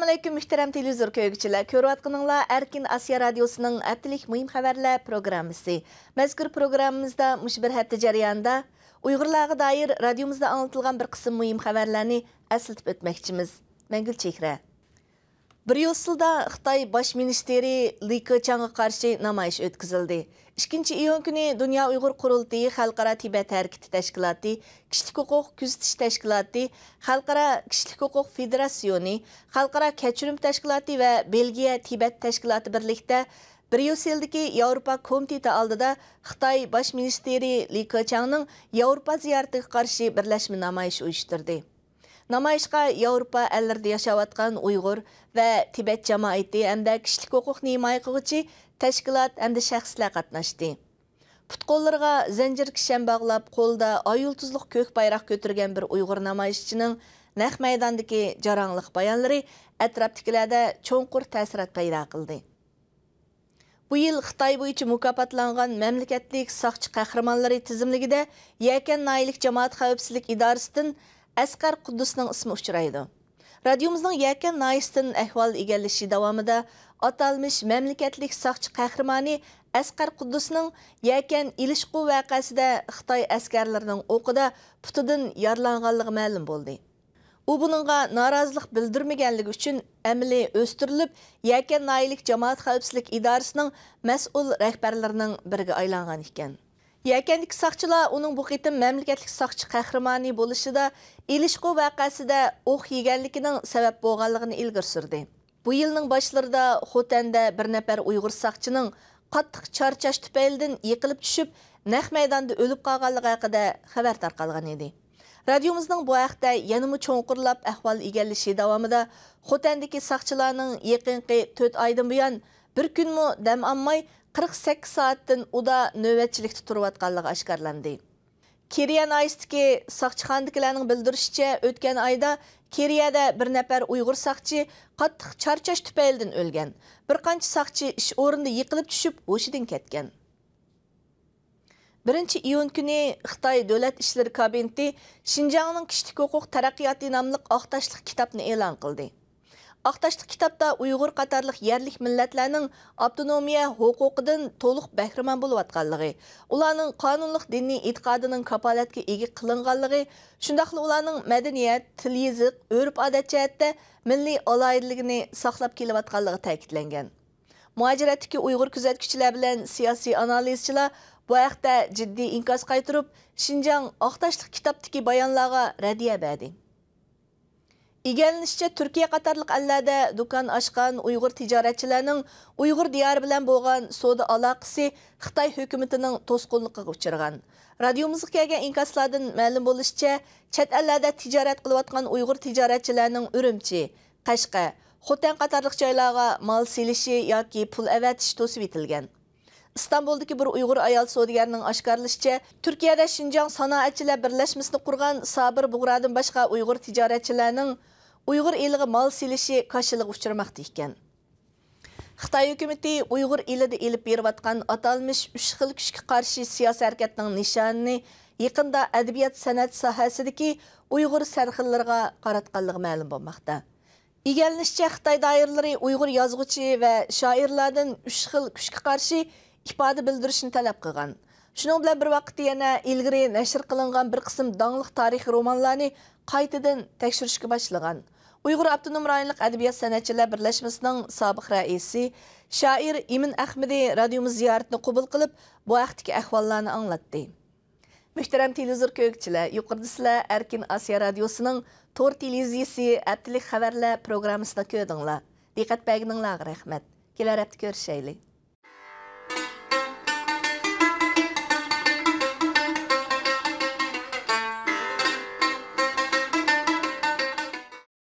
Assalamu alaykum muhtaram televizor ko'rguvchilar. Ko'rayotganinglar Erkin Asiya radiosuning haftalik muhim xabarlar programmasi. Mazkur programmamizda mush bir hafta jarayonida Uyg'urlarga doir radiomizda anlatilgan bir qism muhim xabarlarni eslatib o'tmoqchimiz. Men Gulchehra. Bryusselda Xitoy bosh ministri Li Keqiangga qarshi namoyish o'tkazildi. 2-iyun kuni Dunyo Uyg'ur qurultiyi, Xalqaro Tibet harakati tashkiloti, Kishilik huquq kuzatish tashkiloti, Xalqaro Kishilik huquq federatsiyoni, Xalqaro kechirim tashkiloti va Belgiya Tibet tashkiloti birlikda Bryusseldagi Yevropa komiteti oldida Xitoy bosh ministri Li Keqiangning Yevropa ziyoratiga qarshi birlashma namoyish uyushtirdi. Namoyishga Yevropa ellərində yaşayotgan Uyg'ur va Tibet jamoati hamda kishilik huquqni himoya qiluvchi tashkilot hamda shaxslar qatnashdi. Putqo'llarga zanjir kishan bog'lab, qo'lda oy yulduzliq ko'k bayroq ko'targan bir Uyg'ur namoyishchining naq maydondagi jarangliq bayonlari atrofdagilarda cho'nqur ta'sirat paydo qildi. Bu yil Xitoy bo'yicha mukofotlangan mamlakatlik soqchi qahramonlari tizimligida Yakan Naylik jamoat xavfsizlik idorasidan Asqar Quddusning ismi uchraydi. Radiomizning Yakan Nayistin ahvol egallashi davomida atalmış mamlakatlik soqchi qahramoni Asqar Quddusning Yakan ilishqu voqeasida Xitoy askarlarining o'qida putidan yaralanganligi ma'lum bo'ldi. U buningga norozilik bildirmaganligi uchun amaliy o'stirilib, Yakan Naylik jamoat xavfsizlik idorasining mas'ul rahbarlarining biriga aylangan ekan. Yakanlik soqchilar uning bu qitim mamlakatlik soqchi qahramoni bo'lishida ilishqu voqeasida o'q yeganligining sabab bo'lganligini ilgari surdi. Bu yilning boshlarida Xotanda bir nafar Uyg'ur soqchining qattiq charchash tufaylidan yiqilib tushib, naq maydonda o'lib qolganligi haqida xabar tarqalgan edi. Radiomizning bu haqda yanada cho'nqurlab ahvol egallashi davomida Xotandagi soqchilarning yaqinqi 4 oydan buyon bir kunmi dam olmay 48 soatdan uda navbatchilikda turayotganligi oshkorlandi. Keriyan Aystiki soqchixonaliklarning bildirishicha, o'tgan oyda Keriyada bir nafar Uyg'ur soqchi qattiq charchash tufaylidan o'lgan. Bir qancha soqchi ish o'rnida yiqilib tushib, hushidan ketgan. 1-iyun kuni Xitoy Davlat ishlari kabineti Xinjiangning kishilik huquq taraqqiyoti nomli oqtashliq kitobni e'lon qildi. Aqtaşlıq kitapda Uyghur qatarlıq yerlik millatlarning avtonomiya huquqidan to'liq bahramand bo'layotganligi, ularning qonunliq diniy e'tiqodining kapolatga ega qilinganligi, shundaqla ularning madaniyat, til, yoziq, urf-odat jihatda milliy alohidligini saqlab kelayotganligi ta'kidlangan. Muajiratdagi Uyg'ur kuzatuvchilar bilan siyosiy analizchilar bu haqda jiddiy inkos qaytirib, Xinjiang Aqtaşlıq kitobdagi bayonlarga raddiya berdi. İgəlinishicha Turkiya qatarlıq ellarda do'kon ochgan Uyg'ur tijoratchilarining Uyg'ur diyori bilan bo'lgan savdo aloqasi Xitoy hukumatining to'sqinligiga uchragan. Radiomizga kelgan inkoslardan ma'lum bo'lishicha, chet ellarda tijorat qilayotgan Uyg'ur tijoratchilarining Urumchi, Qashqa, Xotan qatarlıq joylarga mal selishi yoki pul avatish to'sib etilgan. İstanbuldagi bir Uyg'ur ayol savdogarining oshkorlashicha, Turkiyada Xinjiang sanoatchilar birlashmasini qurgan Sabir Bug'radan boshqa Uyg'ur tijoratchilarining Uyg'ur eliga mal selishi qarshiligiga uchramoqda ekan. Xitoy hukumati Uyg'ur elida elib berayotgan atalmış 3 xil kuchga qarshi siyosiy harakatning nishonini yaqinda adabiyot san'at sohasidagi Uyg'ur sarxillariga qaratganligi ma'lum bo'lmoqda. Egallanishicha Xitoy doiralari Uyg'ur yozuvchi va shoirlardan 3 xil kuchga qarshi ifoda bildirishni talab qilgan. Shuning bilan bir vaqtda yana ilgari nashr qilingan bir qism dongliq tarix romanlarni qaytadan tekshirishga boshlagan. Uyg'ur Avtonom rayonlik adabiyot san'atchilar birlashmasining sobiq raisi shoir Imin Ahmadi radiomiz ziyoratini qabul qilib, bu vaqtdagi ahvollarni anglatdi. Muhtaram televizor ko'rguvchilar, yuqorida sizlar Erkin Asiya radiosuning to'r televiziyasi haftalik xabarlar programmasini ko'rdinglar. Diqqat berganinglarga rahmat. Kelar hafta ko'rishaylik.